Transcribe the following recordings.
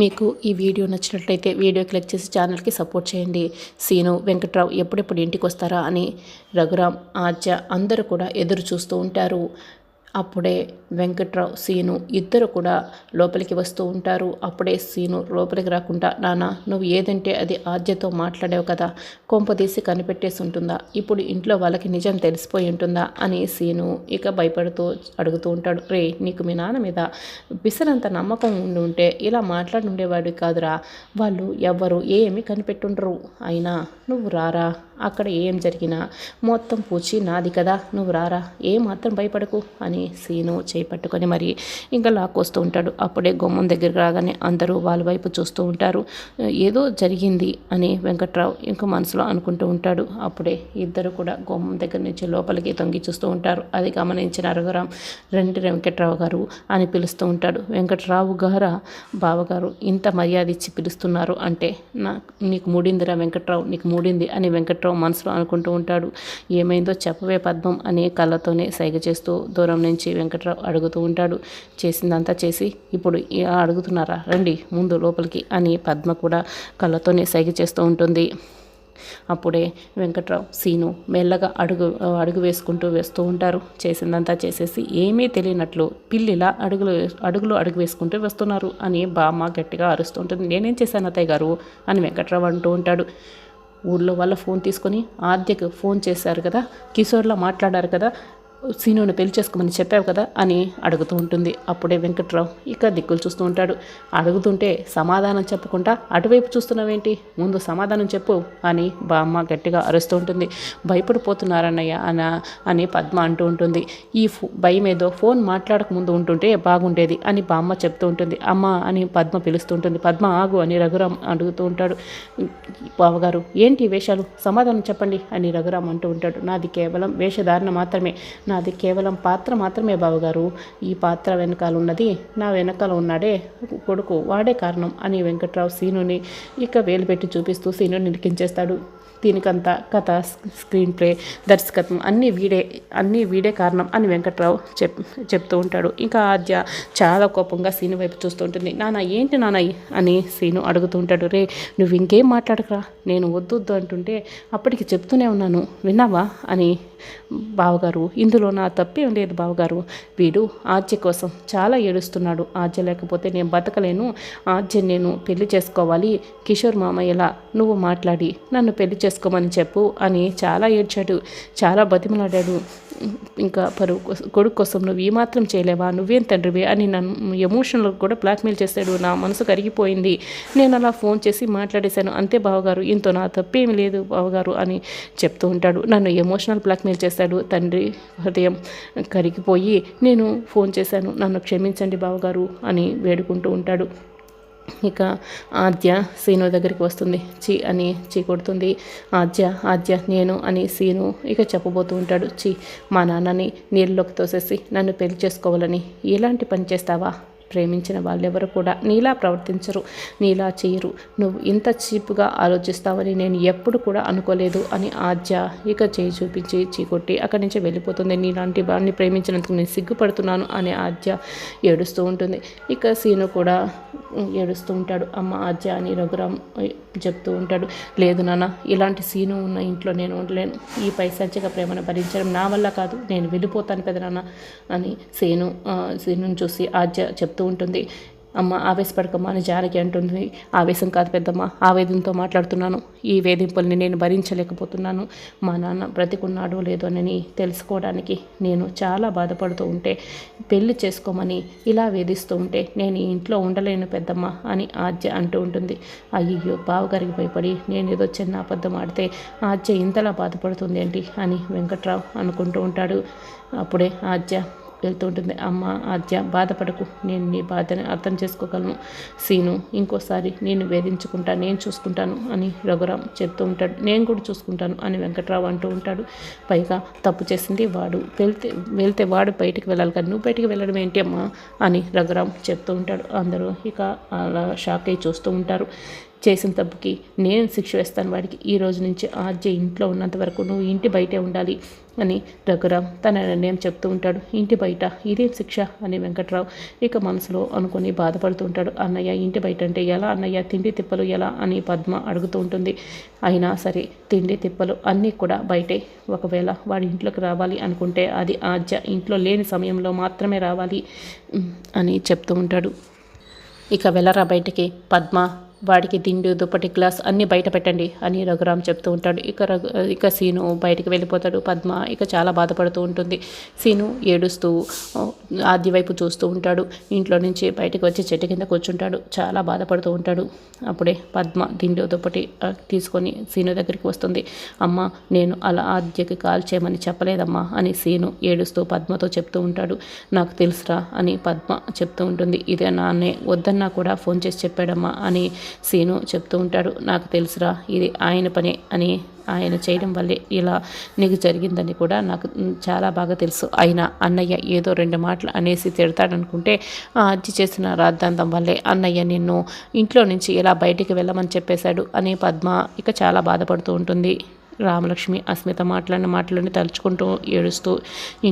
మీకు ఈ వీడియో నచ్చినట్లయితే వీడియో క్లిక్ చేసి ఛానల్కి సపోర్ట్ చేయండి. సీను వెంకట్రావు ఎప్పుడెప్పుడు ఇంటికి వస్తారా అని రఘురామ్, ఆద్య అందరూ కూడా ఎదురు చూస్తూ ఉంటారు. అప్పుడే వెంకట్రావు, సీను ఇద్దరు కూడా లోపలికి వస్తూ ఉంటారు. అప్పుడే సీను లోపలికి రాకుండా, నాన్న నువ్వు ఏదంటే అది ఆద్యతో మాట్లాడావు కదా, కొంపదీసి కనిపెట్టేసి ఉంటుందా, ఇప్పుడు ఇంట్లో వాళ్ళకి నిజం తెలిసిపోయి ఉంటుందా అని సీను ఇక భయపడుతూ అడుగుతూ ఉంటాడు. రే, నీకు మీ నాన్న మీద పిసరంత నమ్మకం ఉండి ఉంటే ఇలా మాట్లాడి ఉండేవాడు కాదురా. వాళ్ళు ఎవ్వరు ఏమి కనిపెట్టుండరు. అయినా నువ్వు రారా, అక్కడ ఏం జరిగినా మొత్తం పూచి నాది కదా, నువ్వు రారా, ఏమాత్రం భయపడకు అని సీను చేయి పట్టుకొని మరి ఇంకా లాక్కొస్తూ ఉంటాడు. అప్పుడే గుమ్మం దగ్గరికి రాగానే అందరూ వాళ్ళ వైపు చూస్తూ ఉంటారు. ఏదో జరిగింది అని వెంకట్రావు ఇంకా మనసులో అనుకుంటూ ఉంటాడు. అప్పుడే ఇద్దరు కూడా గుమ్మం దగ్గర నుంచి లోపలికి తొంగి చూస్తూ ఉంటారు. అది గమనించిన రఘురామ్, రండి వెంకట్రావు గారు అని పిలుస్తూ ఉంటాడు. వెంకట్రావు గారా, బావగారు ఇంత మర్యాద ఇచ్చి పిలుస్తున్నారు అంటే నీకు మూడిందిరా వెంకట్రావు, నీకు మూడింది అని వెంకట్రావు మనసులో అనుకుంటూ ఉంటాడు. ఏమైందో చెప్పవే పద్మం అని కళ్ళతోనే సైగ చేస్తూ దూరం నుంచి వెంకట్రావు అడుగుతూ ఉంటాడు. చేసిందంతా చేసి ఇప్పుడు అడుగుతున్నారా, రండి ముందు లోపలికి అని పద్మ కూడా కళ్ళతోనే సైగ చేస్తూ ఉంటుంది. అప్పుడే వెంకట్రావు, సీను మెల్లగా అడుగు వేసుకుంటూ వేస్తూ ఉంటారు. చేసిందంతా చేసేసి ఏమీ తెలియనట్లు పిల్లిలా అడుగు వేసుకుంటూ వస్తున్నారు అని బామ్మ గట్టిగా అరుస్తూ ఉంటుంది. నేనేం చేశాను అత్తయ్య గారు అని వెంకట్రావు అంటూ ఉంటాడు. ఊళ్ళో వాళ్ళ ఫోన్ తీసుకొని ఆద్యకు ఫోన్ చేశారు కదా, కిషోర్లా మాట్లాడారు కదా, సీనుని పెళ్లి చేసుకోమని చెప్పావు కదా అని అడుగుతూ ఉంటుంది. అప్పుడే వెంకట్రావు ఇక దిక్కులు చూస్తూ ఉంటాడు. అడుగుతుంటే సమాధానం చెప్పకుండా అటువైపు చూస్తున్నావేంటి, ముందు సమాధానం చెప్పు అని బామ్మ గట్టిగా అరుస్తూ ఉంటుంది. భయపడిపోతున్నారన్నయ్య అని పద్మ అంటూ ఉంటుంది. ఈ భయం ఏదో ఫోన్ మాట్లాడక ముందు ఉంటుంటే బాగుండేది అని బామ్మ చెప్తూ ఉంటుంది. అమ్మ అని పద్మ పిలుస్తూ ఉంటుంది. పద్మ ఆగు అని రఘురామ్ అడుగుతూ ఉంటాడు. బావగారు ఏంటి వేషాలు, సమాధానం చెప్పండి అని రఘురామ్ అంటూ ఉంటాడు. నాది కేవలం వేషధారణ మాత్రమే, నాది కేవలం పాత్ర మాత్రమే బావగారు. ఈ పాత్ర వెనకాల ఉన్నది నా వెనకాల ఉన్నాడే కొడుకు, వాడే కారణం అని వెంకట్రావు సీనుని ఇక వేలు పెట్టి చూపిస్తూ సీనుని నిలికించేస్తాడు. దీనికంతా కథ, స్క్రీన్ ప్లే, దర్శకత్వం అన్నీ వీడే కారణం అని వెంకట్రావు చెప్తూ ఉంటాడు. ఇంకా ఆద్య చాలా కోపంగా సీను వైపు చూస్తూ ఉంటుంది. నాన్న ఏంటి నాన్న అని సీను అడుగుతూ ఉంటాడు. రే, నువ్వు ఇంకేం మాట్లాడకరా, నేను వద్దు అంటుంటే అప్పటికి చెప్తూనే ఉన్నాను, విన్నావా అని. బావగారు ఇందులో నా తప్పేం లేదు బావగారు, వీడు ఆద్య కోసం చాలా ఏడుస్తున్నాడు. ఆద్య లేకపోతే నేను బతకలేను, ఆద్య నేను పెళ్లి చేసుకోవాలి, కిషోర్ మామయ్యలా నువ్వు మాట్లాడి నన్ను పెళ్లి చేసుకోమని చెప్పు అని చాలా ఏడ్చాడు, చాలా బతిమలాడాడు. ఇంకా కొడుకు కోసం నువ్వు ఈ మాత్రం చేయలేవా, నువ్వేం తండ్రివి అని నన్ను ఎమోషనల్ కూడా బ్లాక్మెయిల్ చేశాడు. నా మనసు కరిగిపోయింది, నేను అలా ఫోన్ చేసి మాట్లాడేశాను అంతే బావగారు, ఇంతో నా తప్పేమీ లేదు బావగారు అని చెప్తూ ఉంటాడు. నన్ను ఎమోషనల్ బ్లాక్మెయిల్ చేశాడు, తండ్రి హృదయం కరిగిపోయి నేను ఫోన్ చేశాను, నన్ను క్షమించండి బావగారు అని వేడుకుంటూ ఉంటాడు. ఇక ఆద్య సీను దగ్గరికి వస్తుంది. చీ కొడుతుంది. ఆద్య నేను అని సీను ఇక చెప్పబోతూ ఉంటాడు. మా నాన్నని నీళ్ళలోకి తోసేసి నన్ను పెళ్లి చేసుకోవాలని ఎలాంటి పని చేస్తావా, ప్రేమించిన వాళ్ళెవరు కూడా నీలా ప్రవర్తించరు, నీలా చేయరు, నువ్వు ఇంత చీప్గా ఆలోచిస్తావని నేను ఎప్పుడు కూడా అనుకోలేదు అని ఆద్య ఇక చేయి చూపించి చీకొట్టి అక్కడి నుంచి వెళ్ళిపోతుంది. నీలాంటి వాడిని ప్రేమించినందుకు నేను సిగ్గుపడుతున్నాను అని ఆద్య ఏడుస్తూ ఉంటుంది. ఇక సీను కూడా ఏడుస్తూ ఉంటాడు. అమ్మ ఆద్య అని రఘురామ్ చెప్తూ ఉంటాడు. లేదు నాన్న, ఇలాంటి సీను ఉన్న ఇంట్లో నేను ఉండలేను, ఈ పైశాచిక ప్రేమను భరించడం నా వల్ల కాదు, నేను వెళ్ళిపోతాను పెదనాన్న అని సీనుని చూసి ఆద్య చెప్తూ ఉంటుంది. అమ్మ ఆవేశపడకమ్మా అని జానకి అంటుంది. ఆవేశం కాదు పెద్దమ్మ, ఆవేదనతో మాట్లాడుతున్నాను, ఈ వేధింపుల్ని నేను భరించలేకపోతున్నాను, మా నాన్న బ్రతికున్నాడో లేదో అని తెలుసుకోవడానికి నేను చాలా బాధపడుతూ ఉంటే పెళ్లి చేసుకోమని ఇలా వేధిస్తూ ఉంటే నేను ఈ ఇంట్లో ఉండలేను పెద్దమ్మ అని ఆద్య అంటూ ఉంటుంది. అయ్యో, బావగారికి భయపడి నేను ఏదో చిన్న అబద్ధం ఆడితే ఆద్య ఇంతలా బాధపడుతుంది ఏంటి అని వెంకట్రావు అనుకుంటూ ఉంటాడు. అప్పుడే ఆద్య వెళ్తూ ఉంటుంది. అమ్మ ఆద్య బాధపడకు, నేను నీ బాధని అర్థం చేసుకోగలను, సీను ఇంకోసారి నేను వేధించుకుంటా, నేను చూసుకుంటాను అని రఘురామ్ చెప్తూ ఉంటాడు. నేను కూడా చూసుకుంటాను అని వెంకట్రావు అంటూ ఉంటాడు. పైగా తప్పు చేసింది వాడు, వెళ్తే వాడు బయటికి వెళ్ళాలి కానీ నువ్వు బయటికి వెళ్ళడం ఏంటి అమ్మా అని రఘురామ్ చెప్తూ ఉంటాడు. అందరూ ఇక అలా షాక్ అయ్యి చూస్తూ ఉంటారు. చేసిన తప్పుకి నేను శిక్ష వేస్తాను వాడికి. ఈ రోజు నుంచి ఆద్య ఇంట్లో ఉన్నంత వరకు నువ్వు ఇంటి బయటే ఉండాలి అని రఘురామ్ తన నిర్ణయం చెప్తూ ఉంటాడు. ఇంటి బయట ఇదేం శిక్ష అని వెంకట్రావు ఇక మనసులో అనుకుని బాధపడుతూ ఉంటాడు. అన్నయ్య ఇంటి బయట అంటే ఎలా అన్నయ్య, తిండి తిప్పలు ఎలా అని పద్మ అడుగుతూ ఉంటుంది. అయినా సరే తిండి తిప్పలు అన్నీ కూడా బయటే. ఒకవేళ వాడి ఇంట్లోకి రావాలి అనుకుంటే అది ఆద్య ఇంట్లో లేని సమయంలో మాత్రమే రావాలి అని చెప్తూ ఉంటాడు. ఇక వెళ్ళరా బయటికి, పద్మ వాడికి దిండు దుప్పటి గ్లాస్ అన్నీ బయట పెట్టండి అని రఘురామ్ చెప్తూ ఉంటాడు. ఇక సీను బయటికి వెళ్ళిపోతాడు. పద్మ ఇక చాలా బాధపడుతూ ఉంటుంది. సీను ఏడుస్తూ ఆద్య వైపు చూస్తూ ఉంటాడు. ఇంట్లో నుంచి బయటకు వచ్చి చెట్టు కింద కూర్చుంటాడు. చాలా బాధపడుతూ ఉంటాడు. అప్పుడే పద్మ దిండు దుప్పటి తీసుకొని సీను దగ్గరికి వస్తుంది. అమ్మ, నేను అలా ఆద్యకి కాల్ చేయమని చెప్పలేదమ్మా అని సీను ఏడుస్తూ పద్మతో చెప్తూ ఉంటాడు. నాకు తెలుసురా అని పద్మ చెప్తూ ఉంటుంది. ఇదే నాన్నే వద్దన్నా కూడా ఫోన్ చేసి చెప్పాడమ్మా అని సీను చెప్తూ ఉంటాడు. నాకు తెలుసురా, ఇది ఆయన పనే అని, ఆయన చేయడం వల్లే ఇలా నీకు జరిగిందని కూడా నాకు చాలా బాగా తెలుసు. అయినా అన్నయ్య ఏదో 2 మాటలు అనేసి తిడతాడనుకుంటే ఆ అజ్జి చేసిన రాద్ధాంతం వల్లే అన్నయ్య నిన్ను ఇంట్లో నుంచి ఇలా బయటికి వెళ్ళమని చెప్పేశాడు అని పద్మ ఇక చాలా బాధపడుతూ ఉంటుంది. రామలక్ష్మి అస్మిత మాట్లాడిన మాటలని తలుచుకుంటూ ఏడుస్తూ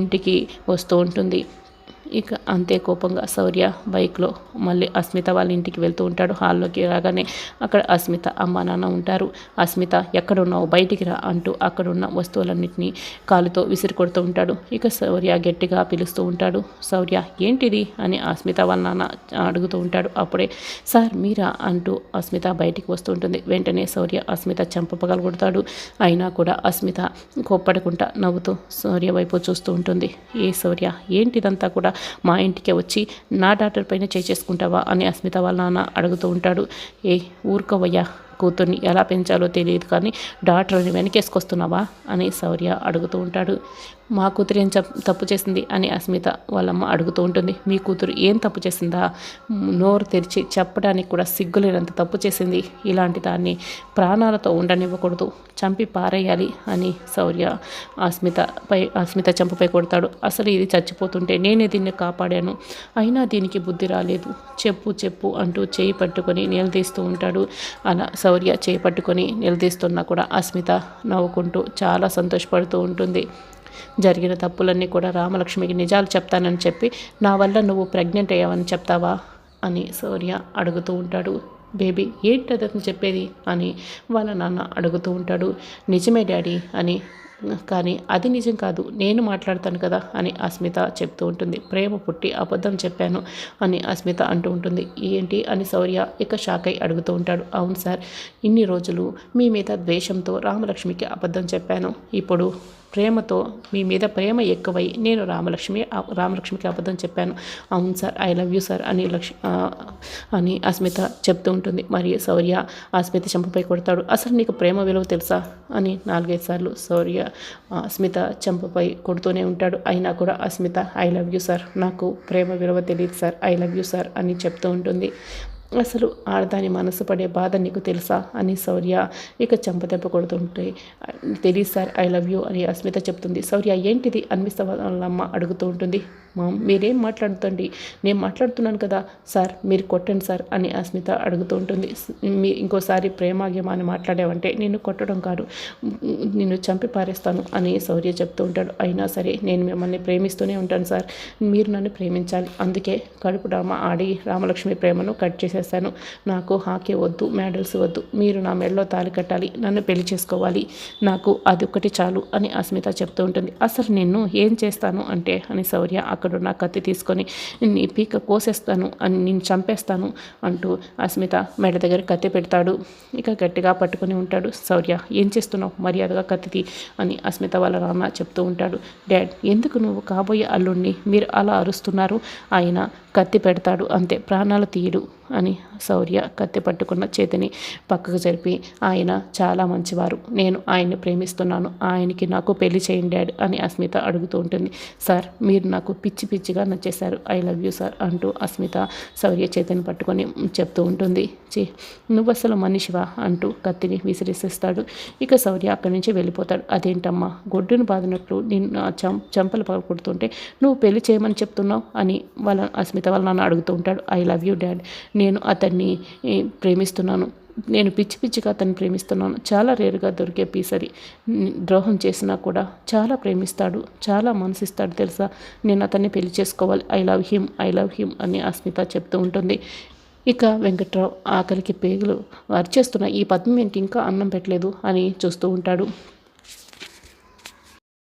ఇంటికి వస్తూ ఉంటుంది. ఇక అంతే కోపంగా శౌర్య బైక్లో మళ్ళీ అస్మిత వాళ్ళ ఇంటికి వెళ్తూ ఉంటాడు. హాల్లోకి రాగానే అక్కడ అస్మిత అమ్మ నాన్న ఉంటారు. అస్మిత ఎక్కడున్నావు, బయటికి రా అంటూ అక్కడున్న వస్తువులన్నింటినీ కాలుతో విసిరి కొడుతూ ఉంటాడు. ఇక శౌర్య గట్టిగా పిలుస్తూ ఉంటాడు. శౌర్య ఏంటిది అని అస్మిత వాళ్ళ నాన్న అడుగుతూ ఉంటాడు. అప్పుడే సార్ మీరా అంటూ అస్మిత బయటికి వస్తూ ఉంటుంది. వెంటనే శౌర్య అస్మిత చెంప పగలగొడతాడు. అయినా కూడా అస్మిత కోప్పడకుండా నవ్వుతూ శౌర్య వైపు చూస్తూ ఉంటుంది. ఏ శౌర్య, ఏంటిదంతా కూడా మా ఇంటికే వచ్చి నా డాక్టర్ పైన చేసుకుంటావా అని అస్మిత వాళ్ళ నాన్న అడుగుతూ ఉంటాడు. ఏ ఊరుకోవయ్యా, కూతుర్ని ఎలా పెంచాలో తెలియదు కానీ డాక్టర్ని వెనకేసుకొస్తున్నావా అని శౌర్య అడుగుతూ ఉంటాడు. మా కూతురు ఏం తప్పు చేసింది అని అస్మిత వాళ్ళమ్మ అడుగుతూ ఉంటుంది. మీ కూతురు ఏం తప్పు చేసిందా, నోరు తెరిచి చెప్పడానికి కూడా సిగ్గులేనంత తప్పు చేసింది. ఇలాంటి దాన్ని ప్రాణాలతో ఉండనివ్వకూడదు, చంపి పారేయాలి అని శౌర్య అస్మిత చంపపై కొడతాడు. అసలు ఇది చచ్చిపోతుంటే నేనే దీన్ని కాపాడాను, అయినా దీనికి బుద్ధి రాలేదు, చెప్పు చెప్పు అంటూ చేయి పట్టుకొని నిలదీస్తూ ఉంటాడు. అలా శౌర్య చేయి పట్టుకొని నిలదీస్తున్నా కూడా అస్మిత నవ్వుకుంటూ చాలా సంతోషపడుతూ ఉంటుంది. జరిగిన తప్పులన్నీ కూడా రామలక్ష్మికి నిజాలు చెప్తానని చెప్పి నా వల్ల నువ్వు ప్రెగ్నెంట్ అయ్యావని చెప్తావా అని శౌర్య అడుగుతూ ఉంటాడు. బేబీ ఏంటదని చెప్పేది అని వాళ్ళ నాన్న అడుగుతూ ఉంటాడు. నిజమే డాడీ అని, కానీ అది నిజం కాదు, నేను మాట్లాడతాను కదా అని అస్మిత చెప్తూ ఉంటుంది. ప్రేమ పుట్టి అబద్ధం చెప్పాను అని అస్మిత అంటూ ఉంటుంది. ఏంటి అని శౌర్య ఇక షాక్ అయి అడుగుతూ ఉంటాడు. అవును సార్, ఇన్ని రోజులు మీ మీద ద్వేషంతో రామలక్ష్మికి అబద్ధం చెప్పాను. ఇప్పుడు ప్రేమతో మీ మీద ప్రేమ ఎక్కువై నేను రామలక్ష్మికి అబద్ధం చెప్పాను. అవును sir, I love you sir అని అస్మిత చెప్తూ ఉంటుంది. మరియు శౌర్య అస్మిత చెంపపై కొడతాడు. అసలు నీకు ప్రేమ విలువ తెలుసా అని 4-5 సార్లు శౌర్య అస్మిత చెంపపై కొడుతూనే ఉంటాడు. అయినా కూడా Asmita I love you sir, నాకు ప్రేమ విలువ తెలియదు sir, I love you sir అని చెప్తూ ఉంటుంది. అసలు ఆడదాని మనసు పడే బాధ నీకు తెలుసా అని శౌర్య ఇక చెంపదెబ్బ కొడుతుంటే తెలియదు సార్, ఐ లవ్ యూ అని అస్మిత చెప్తుంది. శౌర్య ఏంటిది అన్విత వాళ్ళమ్మ అడుగుతూ ఉంటుంది. మామ్ మీరేం మాట్లాడుతుంది, నేను మాట్లాడుతున్నాను కదా సార్, మీరు కొట్టండి సార్ అని అస్మిత అడుగుతూ ఉంటుంది. ఇంకోసారి ప్రేమాగ్యమాన్ని మాట్లాడావంటే నిన్ను కొట్టడం కాదు, నిన్ను చంపి పారేస్తాను అని శౌర్య చెప్తూ ఉంటాడు. అయినా సరే నేను మిమ్మల్ని ప్రేమిస్తూనే ఉంటాను సార్, మీరు నన్ను ప్రేమించాలి, అందుకే కడుపు డ్రామా ఆడి రామలక్ష్మి ప్రేమను కట్ చేసేసాను. నాకు హాకీ వద్దు, మెడల్స్ వద్దు, మీరు నా మెడలో తాళి కట్టాలి, నన్ను పెళ్లి చేసుకోవాలి, నాకు అది ఒక్కటి చాలు అని అస్మిత చెప్తూ ఉంటుంది. అసలు నిన్ను ఏం చేస్తాను అంటే అని శౌర్య అక్కడున్న కత్తి తీసుకొని నీ పీక కోసేస్తాను అని, నేను చంపేస్తాను అంటూ అస్మిత మెడ దగ్గర కత్తి పెడతాడు. ఇక గట్టిగా పట్టుకొని ఉంటాడు. శౌర్య ఏం చేస్తున్నావు, మర్యాదగా కత్తిది అని అస్మిత వాళ్ళ నాన్న చెప్తూ ఉంటాడు. డాడ్ ఎందుకు నువ్వు కాబోయే అల్లుడిని మీరు అలా అరుస్తున్నారు, ఆయన కత్తి పెడతాడు అంతే, ప్రాణాలు తీయడు అని శౌర్య కత్తి పట్టుకున్న చేతిని పక్కకు జరిపి ఆయన చాలా మంచివారు, నేను ఆయన్ని ప్రేమిస్తున్నాను, ఆయనకి నాకు పెళ్లి చేయండి డాడ్ అని అస్మిత అడుగుతూ ఉంటుంది. సార్ మీరు నాకు పిచ్చి పిచ్చిగా నచ్చేశారు, ఐ లవ్ యూ సార్ అంటూ అస్మిత శౌర్య చేతిని పట్టుకొని చెప్తూ ఉంటుంది. నువ్వు అసలు మనిషివా అంటూ కత్తిని విసిరిస్తాడు. ఇక శౌర్య అక్కడి నుంచి వెళ్ళిపోతాడు. అదేంటమ్మా గొడ్డును బాదినట్లు నిన్ను చంపలు పగలగొడుతుంటే నువ్వు పెళ్లి చేయమని చెప్తున్నావు అని వాళ్ళ అస్మిత వాళ్ళ నాన్న అడుగుతూ ఉంటాడు. ఐ లవ్ యూ డాడ్, నేను అతన్ని ప్రేమిస్తున్నాను, నేను పిచ్చి పిచ్చిగా అతన్ని ప్రేమిస్తున్నాను. చాలా రేరుగా దొరికే పీస్ అది. ద్రోహం చేసినా కూడా చాలా ప్రేమిస్తాడు, చాలా మనసిస్తాడు తెలుసా. నేను అతన్ని పెళ్లి చేసుకోవాలి. ఐ లవ్ హిమ్ అని అస్మిత చెప్తూ ఉంటుంది. ఇక వెంకట్రావు ఆకలికి పేగులు అరిచేస్తున్న ఈ పద్మం ఏంటి ఇంకా అన్నం పెట్టలేదు అని చూస్తూ ఉంటాడు.